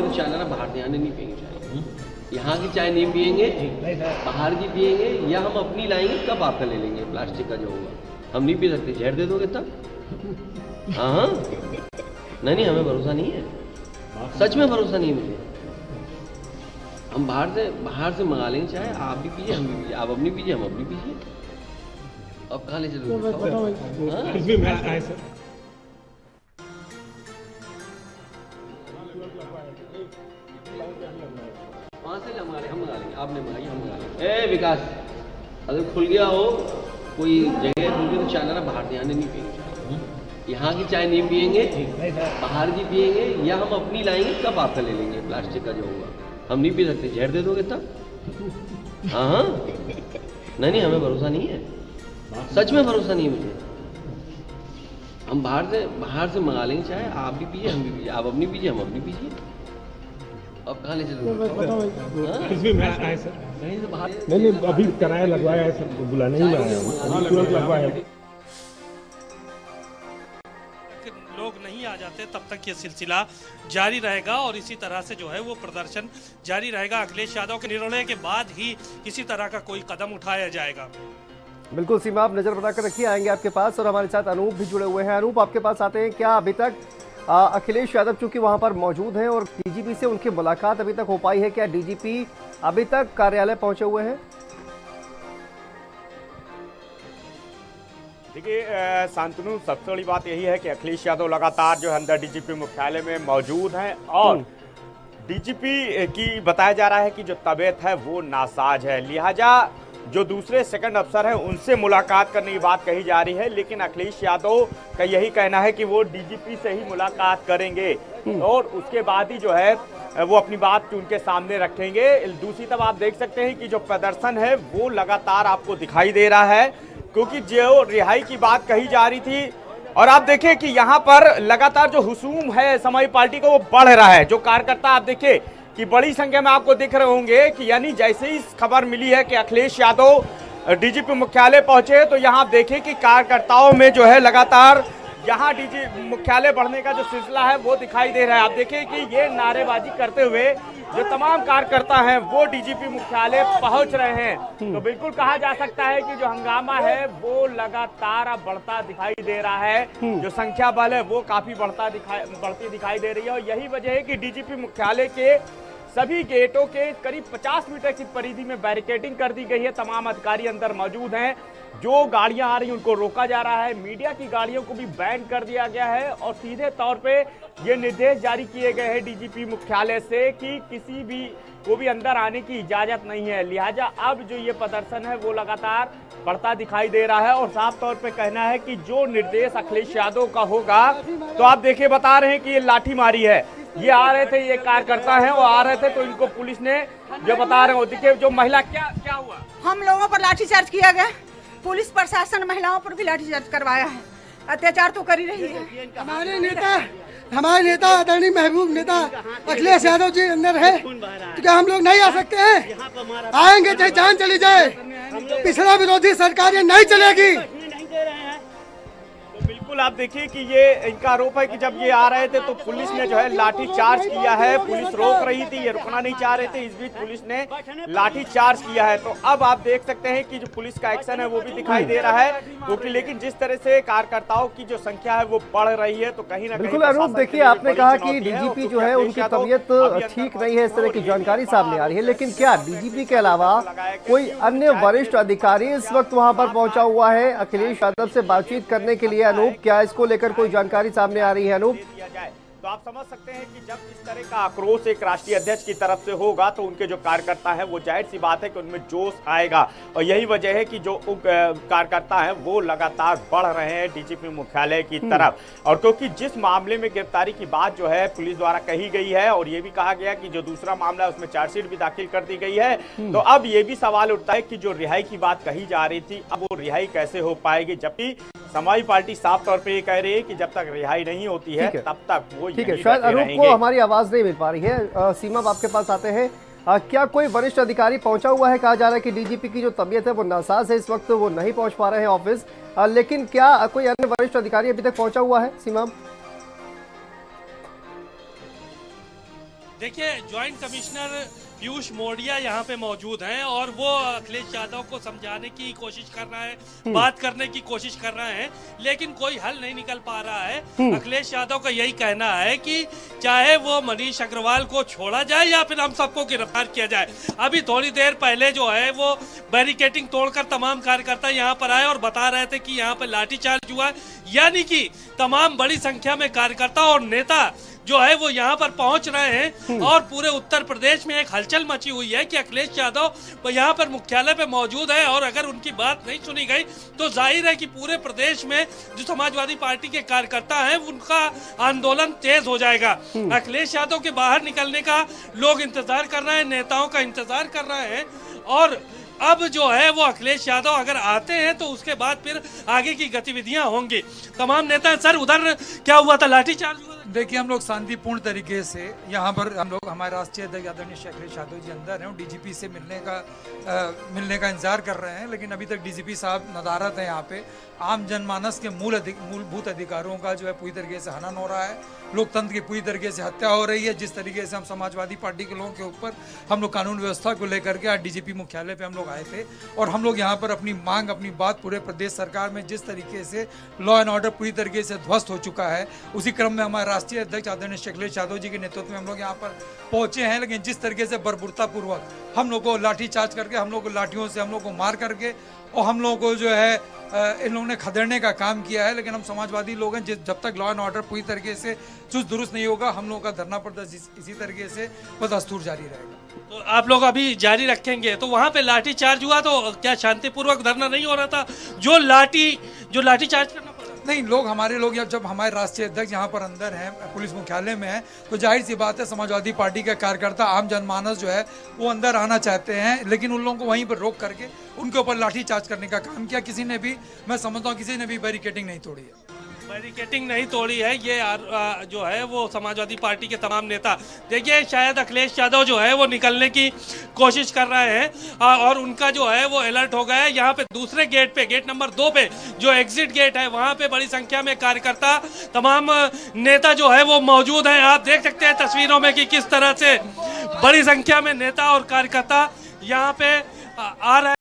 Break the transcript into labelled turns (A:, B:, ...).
A: तो चाय ना बाहर से आने नहीं पियेंगे चाय, यहाँ की चाय नहीं पियेंगे, बाहर की पियेंगे, या हम अपनी लाएंगे कब आपका ले लेंगे प्लास्टिक का जो होगा। हम नहीं पी सकते, जहर दे दोगे तब? हाँ नहीं हमें भरोसा नहीं है, सच में भरोसा नहीं है मुझे। हम बाहर से मंगा लेंगे चाय, आप भी पीजिए हम भी पीजिए, आप अपनी पीजिए हम अपनी पीजिए। अब कहाँ ले चलोगे? वहाँ से हम मंगा लेंगे, आपने मंगाई हम मंगा लेंगे। ए विकास, अगर खुल गया हो कोई जगह खुल गई तो चाय ना बाहर से आने नहीं पियेंगे चाय, यहाँ की चाय नहीं पियेंगे, बाहर की पियेंगे, या हम अपनी लाएंगे कब आपका ले लेंगे प्लास्टिक का जो होगा। हम नहीं पी सकते, जहर दे दोगे तब? हाँ नहीं हमें भरोसा नहीं है, सच में भरोसा नहीं है मुझे। हम बाहर से मंगा लेंगे चाय, आप भी पीजिए हम भी पीजिए, आप अपनी पीजिए हम अपनी पीजिए। अब कहाँ ले चलोगे?
B: नहीं अभी किराया लगवाया है सर, बुलाने ही लाया है, तुरंत लगवाया है।
C: लोग नहीं आ जाते तब तक ये सिलसिला जारी रहेगा और इसी तरह से जो है वो प्रदर्शन जारी रहेगा। अखिलेश यादव के निर्णय के बाद ही किसी तरह का कोई कदम उठाया जाएगा।
D: बिल्कुल सीमा, आप नजर बनाकर रखिए, आएंगे आपके पास। और हमारे साथ अनूप भी जुड़े हुए हैं। अनूप, आपके पास आते हैं। क्या अभी तक अखिलेश यादव चूंकि वहां पर मौजूद हैं और डीजीपी से उनकी मुलाकात अभी तक हो पाई है, क्या डीजीपी अभी तक कार्यालय पहुंचे हुए हैं?
E: देखिए शांतनु, सबसे बड़ी बात यही है कि अखिलेश यादव लगातार जो है अंदर डीजीपी मुख्यालय में मौजूद हैं और डीजीपी की बताया जा रहा है कि जो तबीयत है वो नासाज है, लिहाजा जो दूसरे सेकंड अफसर हैं उनसे मुलाकात करने की बात कही जा रही है। लेकिन अखिलेश यादव का यही कहना है कि वो डीजीपी से ही मुलाकात करेंगे और उसके बाद ही जो है वो अपनी बात उनके सामने रखेंगे। दूसरी तरफ आप देख सकते हैं कि जो प्रदर्शन है वो लगातार आपको दिखाई दे रहा है, क्योंकि जो रिहाई की बात कही जा रही थी और आप देखें कि यहाँ पर लगातार जो हुजूम है समाजवादी पार्टी का वो बढ़ रहा है। जो कार्यकर्ता आप देखें कि बड़ी संख्या में आपको दिख रहे होंगे कि यानी जैसे ही खबर मिली है कि अखिलेश यादव डीजीपी मुख्यालय पहुंचे तो यहाँ आप देखें कि कार्यकर्ताओं में जो है लगातार यहाँ डीजी मुख्यालय बढ़ने का जो सिलसिला है वो दिखाई दे रहा है। आप देखें कि ये नारेबाजी करते हुए जो तमाम कार्यकर्ता हैं वो डीजीपी मुख्यालय पहुंच रहे हैं। तो बिल्कुल कहा जा सकता है कि जो हंगामा है वो लगातार अब बढ़ता दिखाई दे रहा है, जो संख्या बल है वो काफी बढ़ती दिखाई दे रही है। और यही वजह है कि डीजीपी मुख्यालय के सभी गेटों के करीब 50 मीटर की परिधि में बैरिकेडिंग कर दी गई है। तमाम अधिकारी अंदर मौजूद हैं, जो गाड़ियां आ रही हैं उनको रोका जा रहा है, मीडिया की गाड़ियों को भी बैन कर दिया गया है और सीधे तौर पे ये निर्देश जारी किए गए हैं डीजीपी मुख्यालय से कि किसी भी को भी अंदर आने की इजाजत नहीं है। लिहाजा अब जो ये प्रदर्शन है वो लगातार बढ़ता दिखाई दे रहा है और साफ तौर पे कहना है कि जो निर्देश अखिलेश यादव का होगा, तो आप देखिए बता रहे हैं कि ये लाठी मारी है, ये आ रहे थे, ये कार्यकर्ता हैं वो आ रहे थे तो इनको पुलिस ने जो बता रहे हो, देखिए जो महिला क्या हुआ,
F: हम लोगों पर लाठीचार्ज किया गया, पुलिस प्रशासन महिलाओं पर भी लाठीचार्ज करवाया है, अत्याचार तो कर ही रही है।
G: हमारे नेता आदरणीय महबूब नेता अखिलेश यादव जी अंदर है, तो क्या हम लोग नहीं आ सकते हैं? आएंगे चाहे जान चली जाए, पिछड़ा विरोधी सरकार ये नहीं चलेगी।
E: बिल्कुल आप देखिए कि ये इनका आरोप है कि जब ये आ रहे थे तो पुलिस ने जो है लाठी चार्ज किया है, पुलिस रोक रही थी, ये रुकना नहीं चाह रहे थे, इस बीच पुलिस ने लाठी चार्ज किया है। तो अब आप देख सकते हैं कि जो पुलिस का एक्शन है वो भी दिखाई दे रहा है, क्योंकि लेकिन जिस तरह से कार्यकर्ताओं की जो संख्या है वो बढ़ रही है तो कहीं ना कहीं
D: बिल्कुल अनूप, देखिए आपने कहा कि डीजीपी जो है उनकी तबीयत ठीक नहीं है, इस तरह की जानकारी सामने आ रही है, लेकिन क्या डीजीपी के अलावा कोई अन्य वरिष्ठ अधिकारी इस वक्त वहां पर पहुंचा हुआ है अखिलेश यादव से बातचीत करने के लिए? अनूप, क्या इसको लेकर कोई जानकारी सामने आ रही है? अनूप,
E: तो आप समझ सकते हैं कि जब इस तरह का आक्रोश एक राष्ट्रीय अध्यक्ष की तरफ से होगा तो उनके जो कार्यकर्ता हैं वो जाहिर सी बात है कि उनमें जोश आएगा और यही वजह है कि जो कार्यकर्ता हैं वो लगातार बढ़ रहे हैं डीजीपी मुख्यालय की तरफ। और क्योंकि जिस मामले में गिरफ्तारी की बात जो है पुलिस द्वारा कही गई है और ये भी कहा गया कि जो दूसरा मामला है उसमें चार्जशीट भी दाखिल कर दी गई है, तो अब ये भी सवाल उठता है कि जो रिहाई की बात कही जा रही थी अब वो रिहाई कैसे हो पाएगी, जबकि समाजवादी पार्टी साफ तौर पे ये कह रही है कि जब तक रिहाई नहीं होती है तब तक वो
D: ठीक है। शायद अनूप को हमारी आवाज नहीं मिल पा रही है। सीमा, आपके पास आते हैं। क्या कोई वरिष्ठ अधिकारी पहुंचा हुआ है? कहा जा रहा है कि डीजीपी की जो तबीयत है वो नासाज है, इस वक्त वो नहीं पहुंच पा रहे हैं ऑफिस, लेकिन क्या कोई अन्य वरिष्ठ अधिकारी अभी तक पहुंचा हुआ है? सीमा,
C: देखिए, ज्वाइंट कमिश्नर पीयूष मोडिया यहाँ पे मौजूद हैं और वो अखिलेश यादव को समझाने की कोशिश कर रहा है, बात करने की कोशिश कर रहे हैं, लेकिन कोई हल नहीं निकल पा रहा है। अखिलेश यादव का यही कहना है कि चाहे वो मनीष अग्रवाल को छोड़ा जाए या फिर हम सबको गिरफ्तार किया जाए। अभी थोड़ी देर पहले जो है वो बैरिकेटिंग तोड़कर तमाम कार्यकर्ता यहाँ पर आए और बता रहे थे कि यहाँ पर लाठीचार्ज हुआ, यानी कि तमाम बड़ी संख्या में कार्यकर्ता और नेता जो है वो यहाँ पर पहुंच रहे हैं और पूरे उत्तर प्रदेश में एक हलचल मची हुई है कि अखिलेश यादव यहाँ पर मुख्यालय पे मौजूद है और अगर उनकी बात नहीं सुनी गई तो जाहिर है कि पूरे प्रदेश में जो समाजवादी पार्टी के कार्यकर्ता हैं उनका आंदोलन तेज हो जाएगा। अखिलेश यादव के बाहर निकलने का लोग इंतजार कर रहे हैं, नेताओं का इंतजार कर रहे हैं और अब जो है वो अखिलेश यादव अगर आते हैं तो उसके बाद फिर आगे की गतिविधियां होंगी। तमाम नेता सर, उधर क्या हुआ था, लाठीचार्ज हुआ?
H: देखिए, हम लोग शांतिपूर्ण तरीके से यहाँ पर हम लोग हमारे राष्ट्रीय अध्यक्ष आदरणीय अखिलेश यादव जी अंदर हैं, डीजीपी से मिलने का इंतजार कर रहे हैं, लेकिन अभी तक डीजीपी साहब नदारत है। यहाँ पे आम जनमानस के मूलभूत अधिकारों का जो है पूरी तरीके से हनन हो रहा है, लोकतंत्र की पूरी तरीके से हत्या हो रही है। जिस तरीके से हम समाजवादी पार्टी के लोगों के ऊपर हम लोग कानून व्यवस्था को लेकर के आज डीजीपी मुख्यालय पे हम लोग आए थे और हम लोग यहाँ पर अपनी मांग, अपनी बात पूरे प्रदेश सरकार में जिस तरीके से लॉ एंड ऑर्डर पूरी तरीके से ध्वस्त हो चुका है, उसी क्रम में हमारे राष्ट्रीय अध्यक्ष आदरणीय अखिलेश यादव जी के नेतृत्व में हम लोग यहाँ पर पहुंचे हैं। लेकिन जिस तरीके से बर्बरतापूर्वक हम लोग को लाठीचार्ज करके, हम लोग को लाठियों से हम लोग को मार करके और हम लोगों को जो है इन लोगों ने खदेड़ने का काम किया है, लेकिन हम समाजवादी लोग हैं, जब तक लॉ एंड ऑर्डर पूरी तरीके से चुस्त दुरुस्त नहीं होगा हम लोगों का धरना प्रदर्शन इसी तरीके से बदस्तूर जारी रहेगा।
C: तो आप लोग अभी जारी रखेंगे? तो वहाँ पे लाठीचार्ज हुआ तो क्या शांतिपूर्वक धरना नहीं हो रहा था? जो लाठीचार्ज करना पड़ा?
H: नहीं, हमारे लोग जब हमारे राष्ट्रीय अध्यक्ष यहाँ पर अंदर हैं, पुलिस मुख्यालय में है, तो जाहिर सी बात है समाजवादी पार्टी के कार्यकर्ता, आम जनमानस जो है वो अंदर आना चाहते हैं, लेकिन उन लोगों को वहीं पर रोक करके उनके ऊपर लाठीचार्ज करने का काम किया। किसी ने भी, मैं समझता हूँ किसी ने भी बैरिकेटिंग नहीं तोड़ी है।
C: बैरिकेटिंग नहीं तोड़ी है, ये जो है वो समाजवादी पार्टी के तमाम नेता, देखिए शायद अखिलेश यादव जो है वो निकलने की कोशिश कर रहे हैं और उनका जो है वो अलर्ट हो गया है। यहाँ पे दूसरे गेट पे, गेट नंबर 2 पे जो एग्जिट गेट है, वहाँ पे बड़ी संख्या में कार्यकर्ता, तमाम नेता जो है वो मौजूद हैं। आप देख सकते हैं तस्वीरों में कि किस तरह से बड़ी संख्या में नेता और कार्यकर्ता यहाँ पे आ रहे हैं।